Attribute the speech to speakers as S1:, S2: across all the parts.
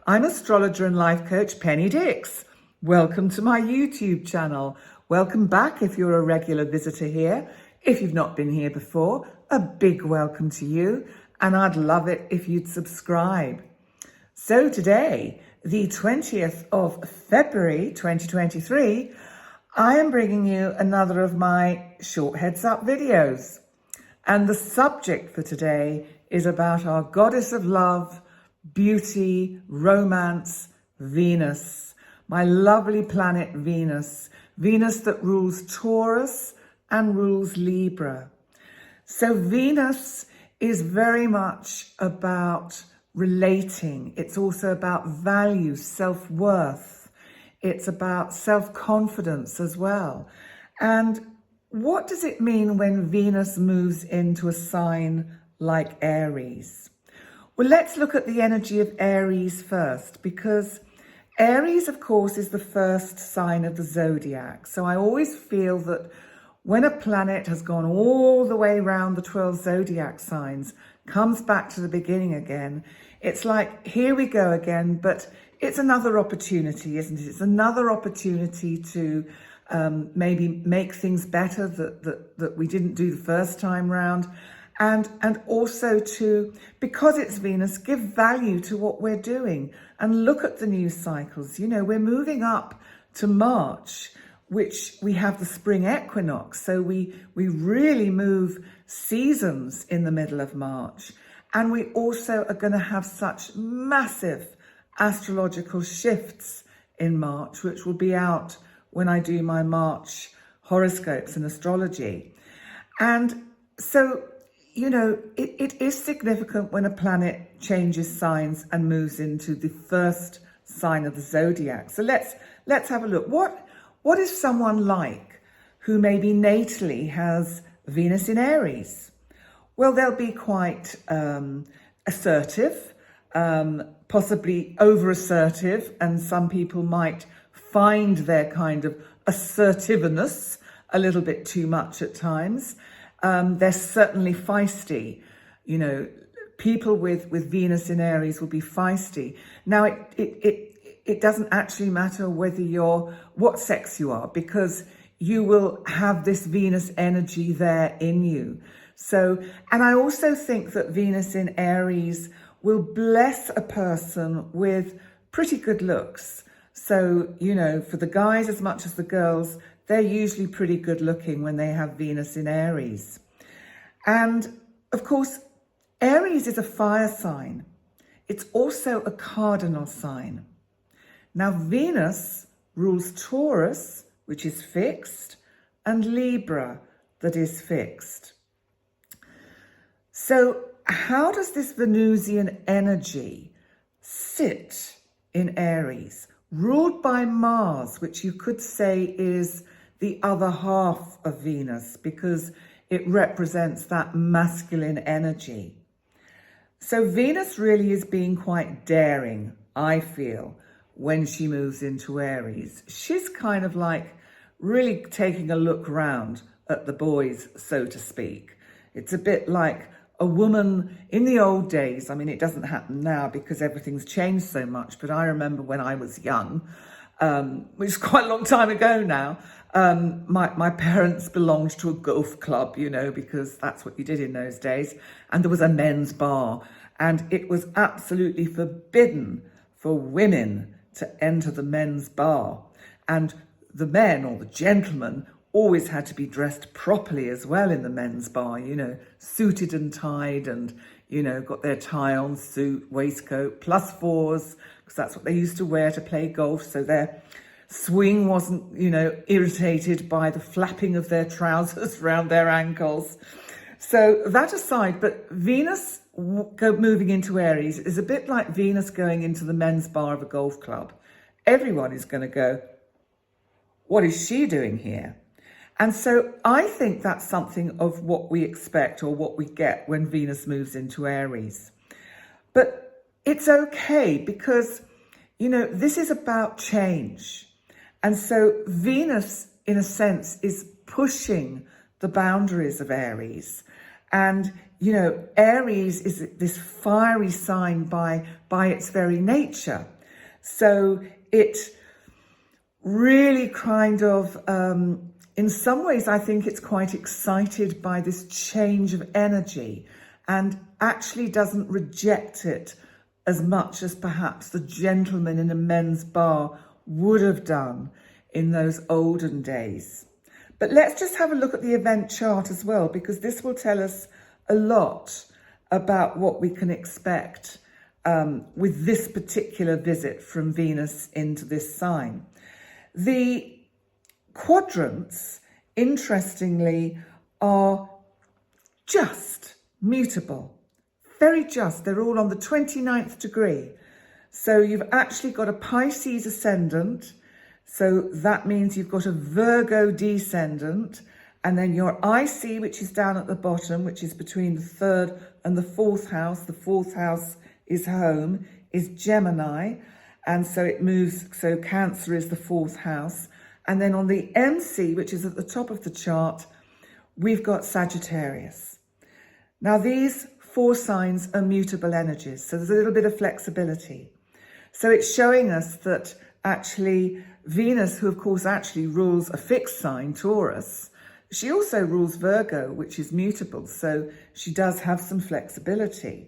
S1: I'm astrologer and life coach Penny Dix. Welcome to my YouTube channel. Welcome back if you're a regular visitor here. If you've not been here before, a big welcome to you, and I'd love it if you'd subscribe. So today, the 20th of February 2023, I am bringing you another of my short heads up videos. And the subject for today is about our goddess of love, beauty, romance, Venus. My lovely planet Venus. Venus that rules Taurus and rules Libra. So Venus is very much about relating. It's also about value, self-worth. It's about self-confidence as well. And what does it mean when Venus moves into a sign like Aries? Well, let's look at the energy of Aries first, because Aries, of course, is the first sign of the zodiac. So I always feel that when a planet has gone all the way around the 12 zodiac signs, comes back to the beginning again, it's like, here we go again, but it's another opportunity, isn't it? It's another opportunity to maybe make things better that we didn't do the first time round. And also to, because it's Venus, give value to what we're doing and look at the news cycles. You know, we're moving up to March, which we have the spring equinox. So we really move seasons in the middle of March. And we also are going to have such massive astrological shifts in March, which will be out when I do my March horoscopes and astrology. And so, you know, it is significant when a planet changes signs and moves into the first sign of the zodiac. So let's have a look. What is someone like who maybe natally has Venus in Aries? Well, they'll be quite assertive, possibly over-assertive, and some people might find their kind of assertiveness a little bit too much at times. They're certainly feisty. You know, people with Venus in Aries will be feisty. Now, it doesn't actually matter what sex you are, because you will have this Venus energy there in you. So, and I also think that Venus in Aries will bless a person with pretty good looks. So, you know, for the guys as much as the girls, they're usually pretty good looking when they have Venus in Aries. And of course, Aries is a fire sign. It's also a cardinal sign. Now, Venus rules Taurus, which is fixed, and Libra, that is fixed. So how does this Venusian energy sit in Aries, ruled by Mars, which you could say is the other half of Venus, because it represents that masculine energy. So Venus really is being quite daring, I feel, when she moves into Aries. She's kind of like really taking a look round at the boys, so to speak. It's a bit like a woman in the old days. I mean, it doesn't happen now because everything's changed so much, but I remember when I was young, which is quite a long time ago now, my parents belonged to a golf club, you know, because that's what you did in those days. And there was a men's bar, and it was absolutely forbidden for women to enter the men's bar. And the men, or the gentlemen, always had to be dressed properly as well in the men's bar, you know, suited and tied, and, you know, got their tie on, suit, waistcoat, +4s, because that's what they used to wear to play golf. So their swing wasn't, you know, irritated by the flapping of their trousers around their ankles. So that aside, but Venus moving into Aries is a bit like Venus going into the men's bar of a golf club. Everyone is going to go, what is she doing here? And so I think that's something of what we expect, or what we get when Venus moves into Aries. But it's okay, because, you know, this is about change. And so Venus, in a sense, is pushing the boundaries of Aries. And you know, Aries is this fiery sign by its very nature. So it really kind of, in some ways, I think it's quite excited by this change of energy and actually doesn't reject it as much as perhaps the gentleman in a men's bar would have done in those olden days. But let's just have a look at the event chart as well, because this will tell us a lot about what we can expect with this particular visit from Venus into this sign. The quadrants, interestingly, are just mutable, very just. They're all on the 29th degree. So you've actually got a Pisces ascendant. So that means you've got a Virgo descendant, and then your IC, which is down at the bottom, which is between the 3rd and the 4th house. The 4th house is home, is Gemini. And so it moves, so Cancer is the 4th house. And then on the MC, which is at the top of the chart, we've got Sagittarius. Now these 4 signs are mutable energies, so there's a little bit of flexibility. So it's showing us that actually Venus, who of course actually rules a fixed sign, Taurus, she also rules Virgo, which is mutable. So she does have some flexibility.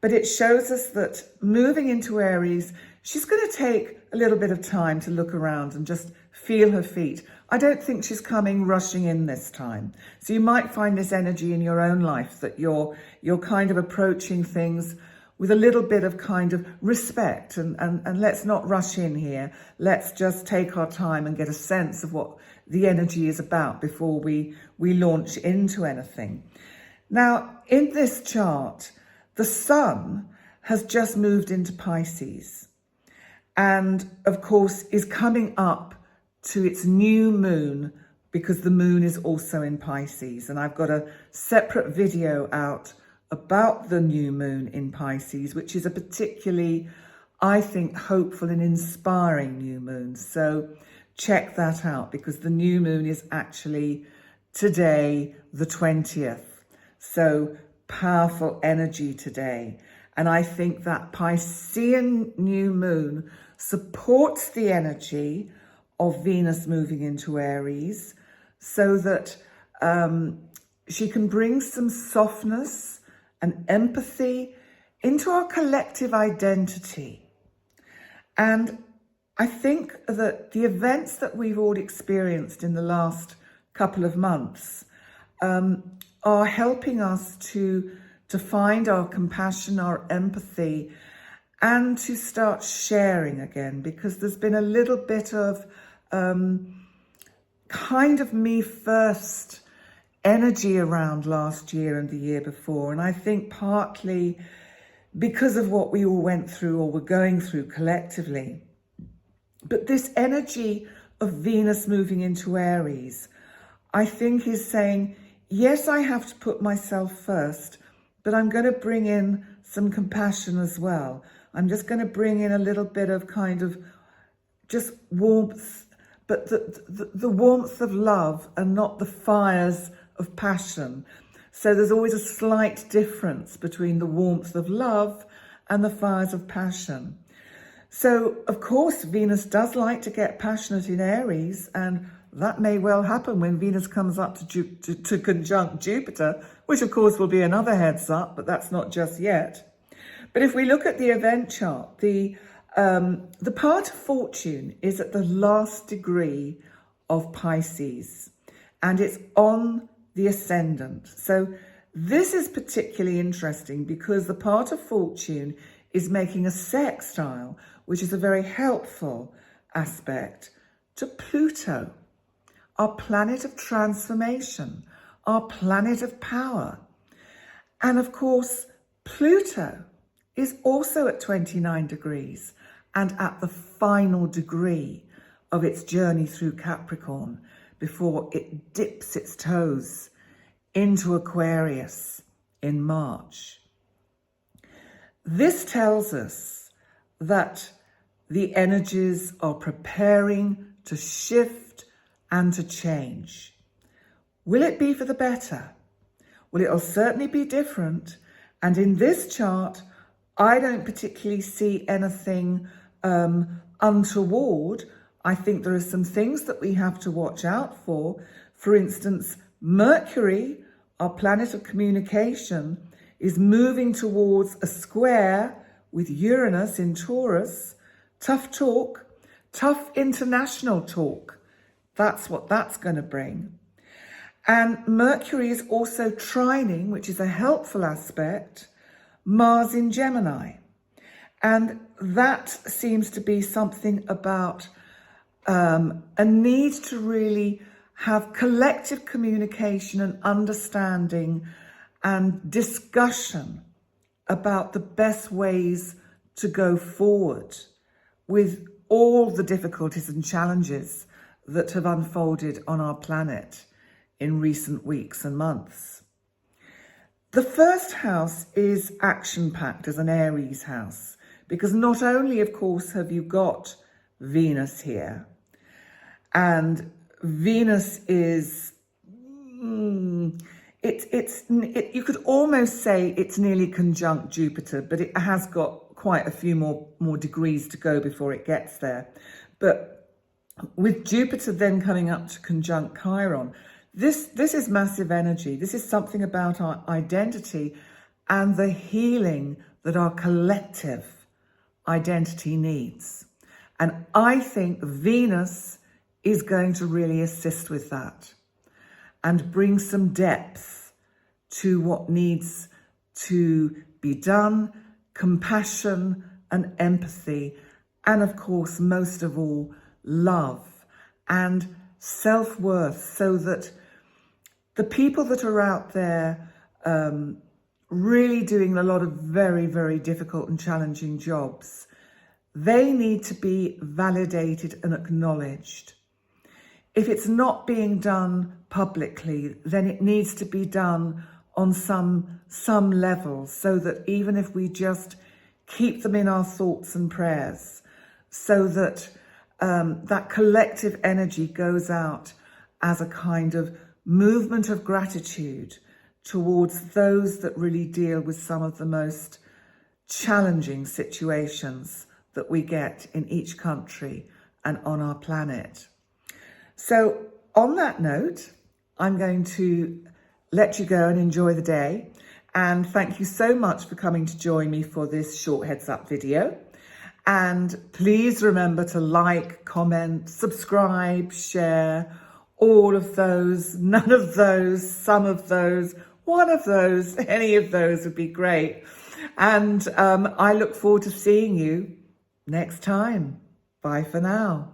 S1: But it shows us that moving into Aries, she's going to take a little bit of time to look around and just feel her feet. I don't think she's coming rushing in this time. So you might find this energy in your own life that you're kind of approaching things with a little bit of kind of respect and let's not rush in here. Let's just take our time and get a sense of what the energy is about before we launch into anything. Now, in this chart, the sun has just moved into Pisces and, of course, is coming up to its new moon because the moon is also in Pisces. And I've got a separate video out about the new moon in Pisces, which is a particularly, I think, hopeful and inspiring new moon. So check that out, because the new moon is actually today, the 20th. So powerful energy today. And I think that Piscean new moon supports the energy of Venus moving into Aries so that she can bring some softness and empathy into our collective identity. And I think that the events that we've all experienced in the last couple of months are helping us to find our compassion, our empathy, and to start sharing again, because there's been a little bit of kind of me first energy around last year and the year before. And I think partly because of what we all went through or were going through collectively. But this energy of Venus moving into Aries, I think is saying, yes, I have to put myself first, but I'm going to bring in some compassion as well. I'm just going to bring in a little bit of kind of just warmth, but the warmth of love and not the fires of passion. So there's always a slight difference between the warmth of love and the fires of passion. So, of course, Venus does like to get passionate in Aries, and that may well happen when Venus comes up to conjunct Jupiter, which of course will be another heads up, but that's not just yet. But if we look at the event chart, the part of fortune is at the last degree of Pisces, and it's on the ascendant. So this is particularly interesting because the part of fortune is making a sextile, which is a very helpful aspect to Pluto, our planet of transformation, our planet of power. And of course, Pluto is also at 29 degrees and at the final degree of its journey through Capricorn before it dips its toes into Aquarius in March. This tells us that the energies are preparing to shift and to change. Will it be for the better? Well, it'll certainly be different. And in this chart, I don't particularly see anything untoward. I think there are some things that we have to watch out for. For instance, Mercury, our planet of communication, is moving towards a square with Uranus in Taurus. Tough talk, tough international talk. That's what that's going to bring. And Mercury is also trining, which is a helpful aspect, Mars in Gemini. And that seems to be something about a need to really have collective communication and understanding and discussion about the best ways to go forward with all the difficulties and challenges that have unfolded on our planet in recent weeks and months. The first house is action-packed as an Aries house, because not only, of course, have you got Venus here, and Venus is, you could almost say it's nearly conjunct Jupiter, but it has got quite a few more degrees to go before it gets there. But with Jupiter then coming up to conjunct Chiron, this is massive energy. This is something about our identity and the healing that our collective identity needs. And I think Venus is going to really assist with that and bring some depth to what needs to be done, compassion and empathy, and of course, most of all, love and self-worth, so that the people that are out there really doing a lot of very, very difficult and challenging jobs, they need to be validated and acknowledged. If it's not being done publicly, then it needs to be done on some level, so that even if we just keep them in our thoughts and prayers, so that that collective energy goes out as a kind of movement of gratitude towards those that really deal with some of the most challenging situations that we get in each country and on our planet. So on that note, I'm going to let you go and enjoy the day. And thank you so much for coming to join me for this short heads up video. And please remember to like, comment, subscribe, share, all of those, none of those, some of those, one of those, any of those would be great. And I look forward to seeing you next time. Bye for now.